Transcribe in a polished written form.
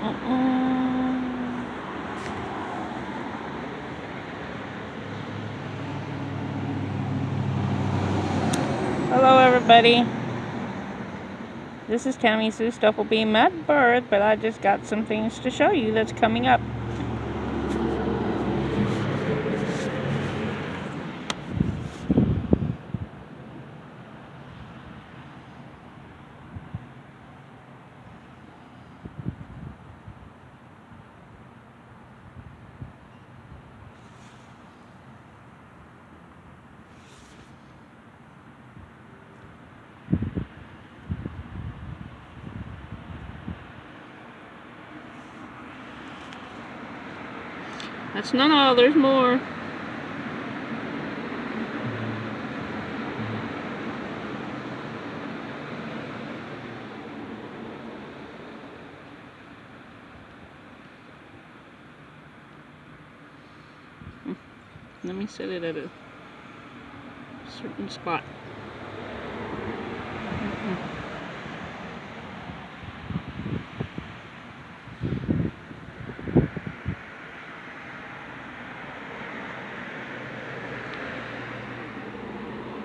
Hello everybody, this is Tammy Sue Stufflebeam at birth, but I just got some things to show you that's coming up. That's not all, there's more. Let me set it at a certain spot.